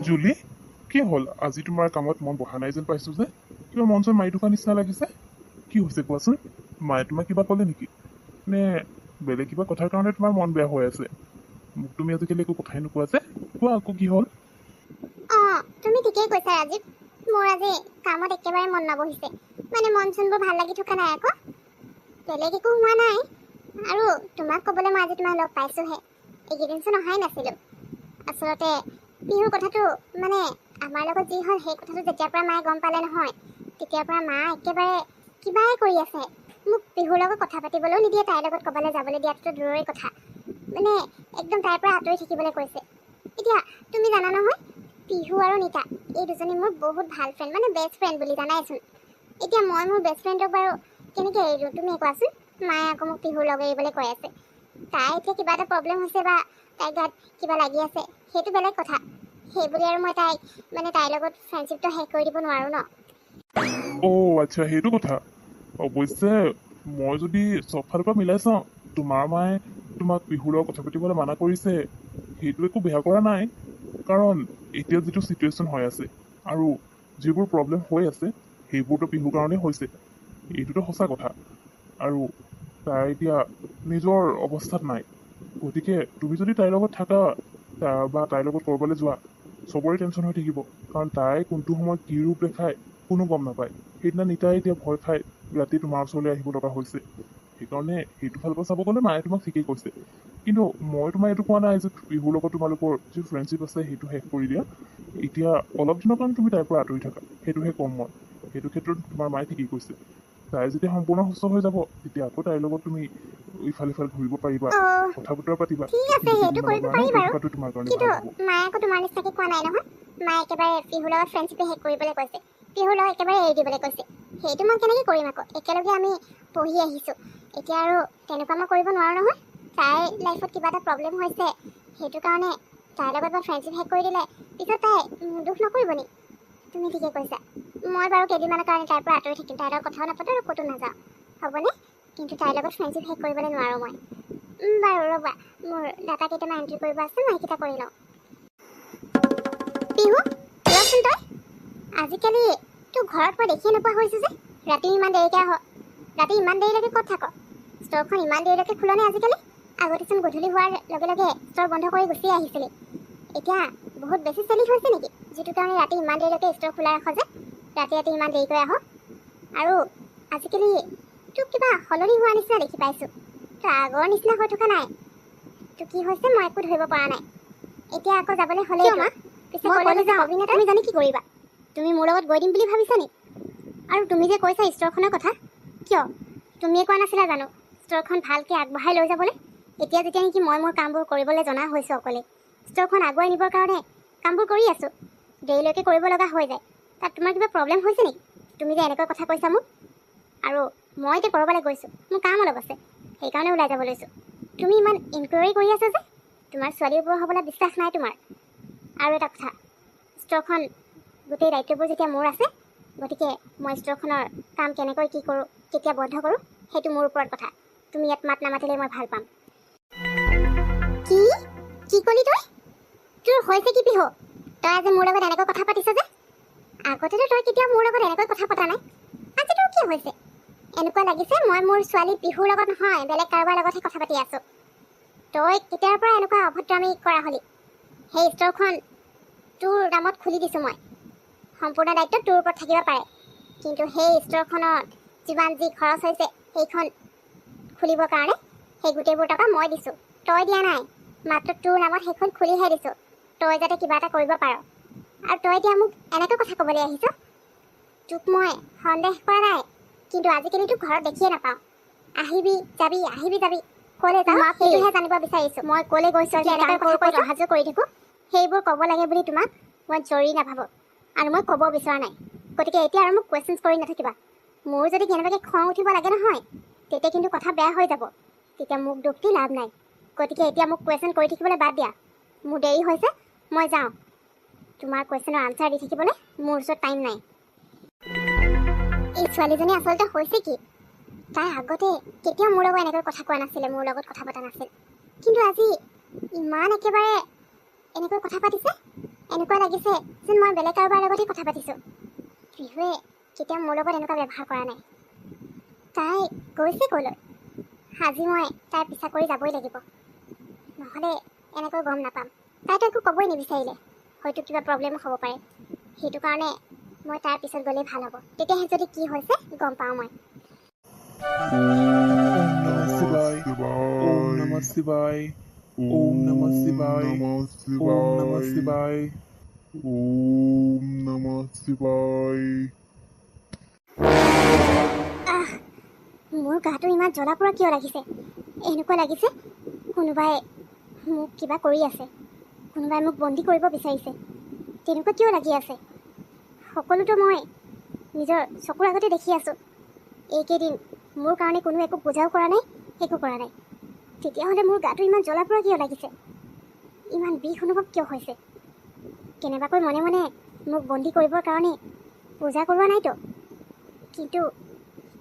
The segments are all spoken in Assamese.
জুলি, কি হ'ল? আজি তোমাৰ কামত মন বহা নাই যেন পাইছো যে। কিবা মন চন মাৰি থকা নিচিনা লাগিছে। কি হৈছে কোৱাচোন? মায়ে তোমাক কিবা ক'লে নেকি? নে বেলেগ কিবা কথাৰ কাৰণে তোমাৰ মন বেয়া হৈ আছে? মোক তুমি আজিকালি একো কথাই নোকোৱা যে। কোৱা আকৌ কি হ'ল? তুমি ঠিকেই কৈছা ৰাজীৱ। মোৰ আজি কামত একেবাৰে মন নবহিছে। মানে মন চনবোৰ ভাল লাগি থকা নাই আকৌ। বেলেগ একো হোৱা নাই। আৰু তোমাক ক'বলৈ মই আজি তোমাক লগ পাইছোহে। এইকেইদিনচোন অহাই নাছিলো। আচলতে বিহুৰ কথাটো মানে আমাৰ লগত যি হ'ল সেই কথাটো যেতিয়াৰ পৰা মায়ে গম পালে নহয়, তেতিয়াৰ পৰা মা একেবাৰে কিবাই কৰি আছে। মোক বিহুৰ লগত কথা পাতিবলৈও নিদিয়ে, তাইৰ লগত ক'বলৈ যাবলৈ দিয়াটো দূৰৰে কথা। মানে একদম তাইৰ পৰা আঁতৰি থাকিবলৈ কৈছে। এতিয়া তুমি জানা নহয়, পিহু আৰু নিতা এই দুজনী মোৰ বহুত ভাল ফ্ৰেণ্ড, মানে বেষ্ট ফ্ৰেণ্ড বুলি জানাইচোন। এতিয়া মই মোৰ বেষ্ট ফ্ৰেণ্ডক বাৰু কেনেকৈ এৰিলোঁ তুমি কোৱাচোন? মায়ে আকৌ মোক পিহুৰ লগ এৰিবলৈ কৈ আছে। তাই এতিয়া কিবা এটা প্ৰব্লেম হৈছে বা তাইৰ গাত কিবা লাগি আছে, সেইটো বেলেগ কথা। সেইবুলি আৰু মই তাইৰ লগত ফ্ৰেণ্ডশ্বিপটো শেষ কৰি দিব নোৱাৰোঁ ন। আচ্ছা, সেইটো কথা। অৱশ্যে মই যদি চব ফালৰ পৰা মিলাই চাওঁ, তোমাৰ মায়ে তোমাক বিহুৰ লগত কথা পাতিবলৈ মানা কৰিছে, সেইটো একো বেয়া কৰা নাই। কাৰণ এতিয়া যিটো চিটুৱেশ্যন হৈ আছে আৰু যিবোৰ প্ৰব্লেম হৈ আছে, সেইবোৰতো বিহুৰ কাৰণেই হৈছে। এইটোতো সঁচা কথা। আৰু তাই এতিয়া নিজৰ অৱস্থাত নাই। গতিকে তুমি যদি তাইৰ লগত থাকা বা তাইৰ লগত ক'ৰবালৈ যোৱা, চবৰে টেনশ্যন হৈ থাকিব। কাৰণ তাই কোনটো সময়ত কি ৰূপ দেখায় কোনো গম নাপায়। সেইদিনা নিতাই এতিয়া ভয় খাই ৰাতি তোমাৰ ওচৰলৈ আহিব লগা হৈছে। সেইকাৰণে সেইটো ফালৰ পৰা চাব গ'লে মায়ে তোমাক ঠিকেই কৈছে। কিন্তু মই তোমাৰ এইটো কোৱা নাই যে বিহুৰ লগত তোমালোকৰ যি ফ্ৰেণ্ডশ্বিপ আছে সেইটো শেষ কৰি দিয়া। এতিয়া অলপ দিনৰ কাৰণে তুমি তাইৰ পৰা আঁতৰি থাকা, সেইটোহে ক'ম মই। সেইটো ক্ষেত্ৰত তোমাৰ মায়ে ঠিকেই কৈছে। তাই যেতিয়া সম্পূৰ্ণ সুস্থ হৈ যাব, তেতিয়া আকৌ তাইৰ লগত তুমি ইফাল সিফাল ঘূৰিব পাৰিবা, কথা বতৰা পাতিবা। ঠিক আছে, কিন্তু সেইটো কেইদিনমানৰ কৰিব কাৰণে পাৰি আঁতৰি বাৰু। থকাটো তোমাৰ কাৰণে কিন্তু ভাল হ'ব। মায়ে আকৌ তোমাৰ নিচিনাকে কোৱা নাই নহয়। মায়ে একেবাৰে পিহুৰ লগত ফ্ৰেণ্ডশ্বিপে শেষ কৰিবলৈ কৈছে। পিহুৰ লগত একেবাৰে এৰি দিবলৈ কৈছে। সেইটো মই কেনেকৈ কৰিম আকৌ? একেলগে আমি পঢ়ি আহিছোঁ। এতিয়া আৰু তেনেকুৱা মই কৰিব নোৱাৰোঁ নহয়। তাইৰ লাইফত কিবা এটা প্ৰব্লেম হৈছে, সেইটো কাৰণে তাইৰ লগত মই ফ্ৰেণ্ডশ্বিপ শেষ কৰি দিলে পিছত তাই দুখ নকৰিব নি? তুমি ঠিকে কৈছা। মই বাৰু কেইদিনমানৰ কাৰণে তাইৰ পৰা আঁতৰি থাকিম। তাইৰ লগত কথাও নাপাতো আৰু ক'তো নাযাওঁ, হ'বনে? কিন্তু তাইৰ লগত ফ্ৰেণ্ডশ্বিপ শেষ কৰিবলৈ নোৱাৰোঁ মই। বাৰু ৰ'বা, মোৰ ডাটা কেইটামান এণ্ট্ৰি কৰিব আছে, মই সেইকেইটা কৰি লওঁ। পিহু, ৰচোন তই। আজিকালি তোৰ ঘৰত মই দেখিয়ে নোপোৱা হৈছোঁ যে। ৰাতি ইমান দেৰিকৈ আহ। ৰাতি ইমান দেৰিলৈকে ক'ত থাক? ষ্ট'ৰখন ইমান দেৰিলৈকে খোলনে আজিকালি? আগতেচোন গধূলি হোৱাৰ লগে লগে ষ্ট'ৰ বন্ধ কৰি গুচি আহিছিলি। এতিয়া বহুত বেছি চেলি হৈছে নেকি, যিটো কাৰণে ৰাতি ইমান দেৰিলৈকে ষ্ট'ৰ খোলা ৰাখ যে? ৰাতি ৰাতি ইমান দেৰিকৈ আহ। আৰু আজিকালি তোক কিবা সলনি হোৱা নিচিনা দেখি পাইছোঁ। তই আগৰ নিচিনা হৈ থকা নাই। তো কি হৈছে মই একো ধৰিব পৰা নাই। এতিয়া আকৌ যাবলৈ হ'লেই মা। পিছে কলেজ যাওঁ, তুমি জানি কি কৰিবা? তুমি মোৰ লগত গৈ দিম বুলি ভাবিছা নি? আৰু তুমি যে কৈছা ষ্ট'ৰখনৰ কথা, কিয় তুমিয়ে কোৱা নাছিলা জানো ষ্ট'ৰখন ভালকৈ আগবঢ়াই লৈ যাবলৈ? এতিয়া যেতিয়া নেকি মই মোৰ কামবোৰ কৰিবলৈ জনা হৈছোঁ অকলে, ষ্ট'ৰখন আগুৱাই নিবৰ কাৰণে কামবোৰ কৰি আছোঁ, দেৰিলৈকে কৰিব লগা হৈ যায়। তাত তোমাৰ কিবা প্ৰব্লেম হৈছে নেকি? তুমি যে এনেকৈ কথা কৈছা মোক। আৰু মই এতিয়া ক'ৰবালৈ গৈছোঁ, মোৰ কাম অলপ আছে, সেইকাৰণে ওলাই যাব লৈছোঁ। তুমি ইমান ইনকুৱাৰী কৰি আছা যে? তোমাৰ ছোৱালীৰ ওপৰত হ'বলৈ বিশ্বাস নাই তোমাৰ। আৰু এটা কথা, ষ্ট'ৰখন গোটেই দায়িত্ববোৰ যেতিয়া মোৰ আছে, গতিকে মই ষ্ট'ৰখনৰ কাম কেনেকৈ কি কৰোঁ, কেতিয়া বন্ধ কৰোঁ, সেইটো মোৰ ওপৰত কথা। তুমি ইয়াত মাত নামাতিলে মই ভাল পাম। কি কি ক'লি তই? তোৰ হৈছে কি পিহু? তই আজি মোৰ লগত এনেকৈ কথা পাতিছ যে? আগতেতো তই কেতিয়াও মোৰ লগত এনেকৈ কথা পতা নাই। আজি তোৰ কি হৈছে? এনেকুৱা লাগিছে মই মোৰ ছোৱালী পিহুৰ লগত নহয়, বেলেগ কাৰোবাৰ লগতহে কথা পাতি আছোঁ। তই কেতিয়াৰ পৰা এনেকুৱা অভদ্ৰামি কৰা হলি? সেই ষ্ট'ৰখন তোৰ নামত খুলি দিছোঁ মই। সম্পূৰ্ণ দায়িত্ব তোৰ ওপৰত থাকিব পাৰে। কিন্তু সেই ষ্ট'ৰখনত যিমান যি খৰচ হৈছে সেইখন খুলিবৰ কাৰণে, সেই গোটেইবোৰ টকা মই দিছোঁ, তই দিয়া নাই। মাত্ৰ তোৰ নামত সেইখন খুলিহে দিছোঁ, তই যাতে কিবা এটা কৰিব পাৰ। আৰু তই এতিয়া মোক এনেকৈ কথা ক'বলৈ আহিছ? তোক মই সন্দেহ কৰা নাই, কিন্তু আজিকালি তোক ঘৰত দেখিয়ে নাপাওঁ। আহিবি যাবি, আহিবি যাবি, ক'লে যাওঁ সেইটোহে জানিব বিচাৰিছোঁ। মই ক'লে গৈছোঁ, এনেকৈ কথা অহা যোৱা কৰি থাকোঁ, সেইবোৰ ক'ব লাগে বুলি তোমাক মই জৰুৰী নাভাবোঁ, আৰু মই ক'ব বিচৰা নাই। গতিকে এতিয়া আৰু মোক কুৱেশ্যনছ কৰি নাথাকিবা। মোৰ যদি কেনেবাকৈ খং উঠিব লাগে নহয়, তেতিয়া কিন্তু কথা বেয়া হৈ যাব। তেতিয়া মোক দুখ দি লাভ নাই। গতিকে এতিয়া মোক কুৱেশ্যন কৰি থাকিবলৈ বাদ দিয়া। মোৰ দেৰি হৈছে, মই যাওঁ। তোমাৰ কুৱেশ্যনৰ আনচাৰ দি থাকিবলৈ মোৰ ওচৰত টাইম নাই। এই ছোৱালীজনী আচলতে হৈছে কি? তাই আগতে কেতিয়াও মোৰ লগত এনেকৈ কথা কোৱা নাছিলে, মোৰ লগত কথা পতা নাছিল। কিন্তু আজি ইমান একেবাৰে এনেকৈ কথা পাতিছে। এনেকুৱা লাগিছে যেন মই বেলেগ কাৰোবাৰ লগতে কথা পাতিছোঁ। পিহুৱে কেতিয়াও মোৰ লগত এনেকুৱা ব্যৱহাৰ কৰা নাই। তাই গৈছে ক'লৈ? আজি মই তাইৰ পিছা কৰি যাবই লাগিব, নহ'লে এনেকৈ গম নাপাম। তাইতো একো ক'বই নিবিচাৰিলে, হয়তো কিবা প্ৰব্লেম হ'ব পাৰে। সেইটো কাৰণে মই তাৰ পিছত গ'লেই ভাল হ'ব, তেতিয়াহে যদি কি হৈছে গম পাওঁ মই। ওম নমঃ শিৱায়, ওম নমঃ শিৱায়, ওম নমঃ শিৱায়, ওম নমঃ শিৱায়, ওম নমঃ শিৱায়। মোৰ গাটো ইমান জ্বলা পোৰা কিয় লাগিছে? এনেকুৱা লাগিছে কোনোবাই মোক কিবা কৰি আছে, কোনোবাই মোক বন্দী কৰিব বিচাৰিছে। তেনেকুৱা কিয় লাগি আছে? সকলোতো মই নিজৰ চকুৰ আগতে দেখি আছোঁ। এইকেইদিন মোৰ কাৰণে কোনো একো বুজাও কৰা নাই, একো কৰা নাই। তেতিয়াহ'লে মোৰ গাটো ইমান জ্বলা পোৰা কিয় লাগিছে? ইমান বিষ অনুভৱ কিয় হৈছে? কেনেবাকৈ মনে মনে মোক বন্দী কৰিবৰ কাৰণে পূজা কৰোৱা নাইতো। কিন্তু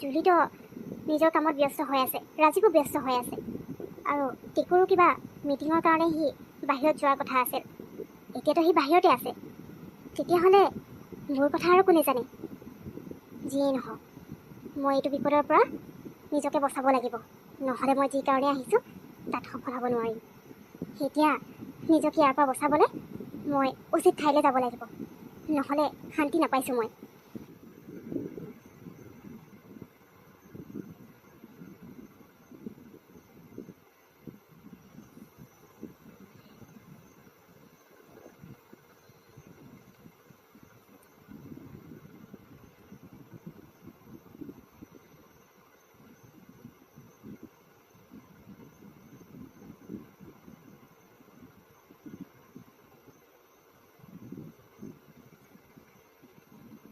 জুলিতো নিজৰ কামত ব্যস্ত হৈ আছে, ৰাজীৱো ব্যস্ত হৈ আছে, আৰু টিকুৰো কিবা মিটিঙৰ কাৰণে সি বাহিৰত যোৱাৰ কথা আছিল। এতিয়াতো সি বাহিৰতে আছে। তেতিয়াহ'লে মোৰ কথা আৰু কোনে জানে? যিয়েই নহওক, মই এইটো বিপদৰ পৰা নিজকে বচাব লাগিব, নহ'লে মই যি কাৰণে আহিছোঁ তাত সফল হ'ব নোৱাৰিম। এতিয়া নিজকে ইয়াৰ পৰা বচাবলৈ মই উচিত ঠাইলৈ যাব লাগিব, নহ'লে শান্তি নাপাইছোঁ মই।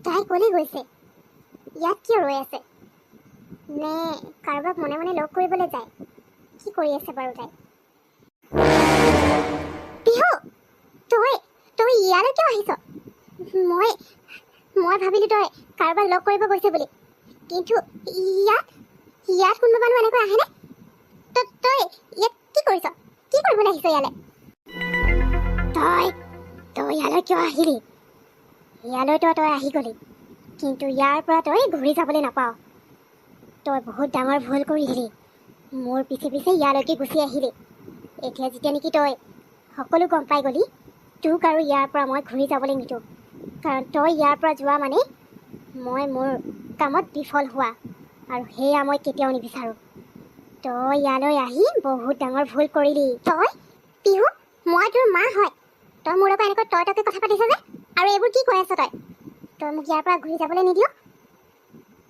তাই ক'লৈ গৈছে? ইয়াত কিয় ৰৈ আছে? নে কাৰোবাক মনে মনে লগ কৰিবলৈ যায়? কি কৰি আছে বাৰু তাই? পিহু, তই ইয়ালৈ কিয় আহিছ? মই ভাবিলোঁ তই কাৰোবাক লগ কৰিব গৈছে বুলি, কিন্তু ইয়াত কোনোবা মানুহ এনেকৈ আহেনে? তই ইয়াত কি কৰিছ? কি কৰিবলৈ আহিছ ইয়ালৈ? তই ইয়ালৈ কিয় আহিলি? ইয়ালৈতো তই আহি গলি, কিন্তু ইয়াৰ পৰা তই ঘূৰি যাবলৈ নাপাৱ। তই বহুত ডাঙৰ ভুল কৰি দিলি, মোৰ পিছে পিছে ইয়ালৈকে গুচি আহিলি। এতিয়া যেতিয়া নেকি তই সকলো গম পাই গলি, তোক আৰু ইয়াৰ পৰা মই ঘূৰি যাবলৈ নিদিওঁ। কাৰণ তই ইয়াৰ পৰা যোৱা মানে মই মোৰ কামত বিফল হোৱা, আৰু সেয়া মই কেতিয়াও নিবিচাৰোঁ। তই ইয়ালৈ আহি বহুত ডাঙৰ ভুল কৰিলি। তই পিহু, মই তোৰ মা হয়। তই মোৰ লগত এনেকৈ তই কথা পাতিছ যে, আৰু এইবোৰ কি কৈ আছ তই? তই মোক ইয়াৰ পৰা ঘূৰি যাবলৈ নিদিয়?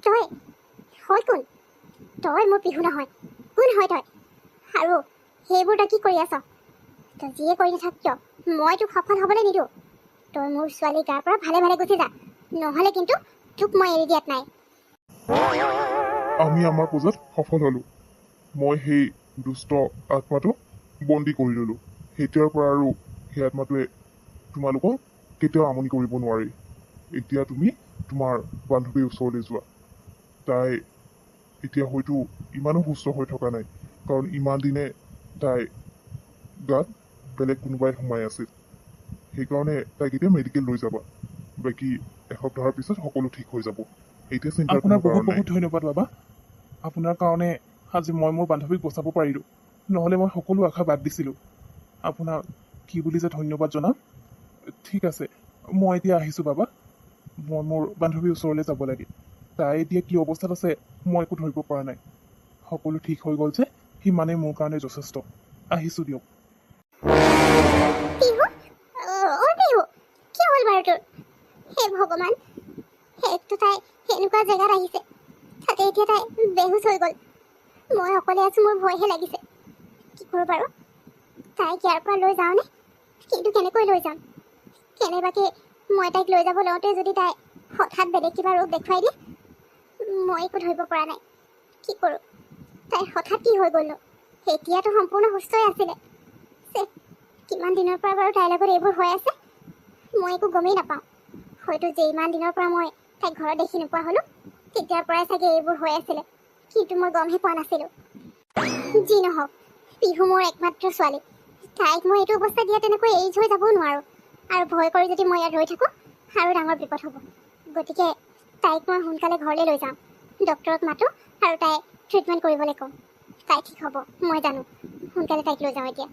তই হয় কোন? তই মোৰ পিহু নহয়। কোন হয় তই? আৰু সেইবোৰ তই কি কৰি আছ? তই যিয়ে কৰি নাথাক কিয়, মই তোক সফল হ'বলৈ নিদিওঁ। তই মোৰ ছোৱালীৰ গাৰ পৰা ভালে ভালে গুচি যা, নহ'লে কিন্তু তোক মই এৰি দিয়াত নাই। আমি আমাৰ পূজাত সফল হ'লোঁ। মই সেই দুষ্ট আত্মাটো বন্দী কৰি ল'লোঁ। তেতিয়াৰ পৰা আৰু সেই আত্মাটোৱে তোমালোকক কেতিয়াও আমনি কৰিব নোৱাৰে। এতিয়া তুমি তোমাৰ বান্ধৱীৰ ওচৰলৈ যোৱা। তাই এতিয়া হয়তো ইমানো সুস্থ হৈ থকা নাই, কাৰণ ইমান দিনে তাই গাত বেলেগ কোনোবাই সোমাই আছিল। সেইকাৰণে তাইক এতিয়া মেডিকেল লৈ যাবা। বাকী এসপ্তাহৰ পিছত সকলো ঠিক হৈ যাব। এতিয়া চিন্তা আপোনাৰ কোনো বহুত কাৰণ নাই। বহুত ধন্যবাদ বাবা। আপোনাৰ কাৰণে আজি মই মোৰ বান্ধৱীক বচাব পাৰিলোঁ, নহ'লে মই সকলো আশা বাদ দিছিলোঁ। আপোনাক কি বুলি যে ধন্যবাদ জনাম। ঠিক আছে, মই এতিয়া আহিছোঁ বাবা। মই মোৰ বান্ধৱীৰ ওচৰলৈ যাব লাগে। তাই এতিয়া কি অৱস্থাত আছে মই একো ধৰিব পৰা নাই। সকলো ঠিক হৈ গ'ল যে সিমানেই মোৰ কাৰণে যথেষ্ট। আহিছোঁ দিয়ক। পিহু, পিহু, কি হ'ল বাৰু তোৰ? হে ভগৱান, সেইটো তাই এনেকুৱা জেগাত আহিছে, তাতে এতিয়া তাই বেহুচ হৈ গ'ল। মই অকলে আছোঁ, মোৰ ভয়হে লাগিছে। কি কৰোঁ বাৰু? তাইক ইয়াৰ পৰা লৈ যাওঁনে? কিন্তু কেনেকৈ লৈ যাম? কেনেবাকৈ মই তাইক লৈ যাব লওঁতে যদি তাই হঠাৎ বেলেগ কিবা ৰূপ দেখুৱাই দিয়ে, মই একো ধৰিব পৰা নাই। কি কৰোঁ? তাইৰ হঠাৎ কি হৈ গ'লনো? এতিয়াতো সম্পূৰ্ণ সুস্থই আছিলে। কিমান দিনৰ পৰা বাৰু তাইৰ লগত এইবোৰ হৈ আছে, মই একো গমেই নাপাওঁ। হয়তো যে ইমান দিনৰ পৰা মই তাইক ঘৰত দেখি নোপোৱা হ'লোঁ, তেতিয়াৰ পৰাই চাগে এইবোৰ হৈ আছিলে, কিন্তু মই গমহে পোৱা নাছিলোঁ। যি নহওক, পিহু মোৰ একমাত্ৰ ছোৱালী। তাইক মই এইটো অৱস্থা দিয়া তেনেকৈ এৰি থৈ যাবও নোৱাৰোঁ। আৰু ভয় কৰি যদি মই ইয়াত ৰৈ থাকোঁ আৰু ডাঙৰ বিপদ হ'ব। গতিকে তাইক মই সোনকালে ঘৰলৈ লৈ যাওঁ, ডক্টৰক মাতোঁ আৰু তাই ট্ৰিটমেণ্ট কৰিবলৈ কওঁ। তাই ঠিক হ'ব, মই জানো। সোনকালে তাইক লৈ যাওঁ এতিয়া।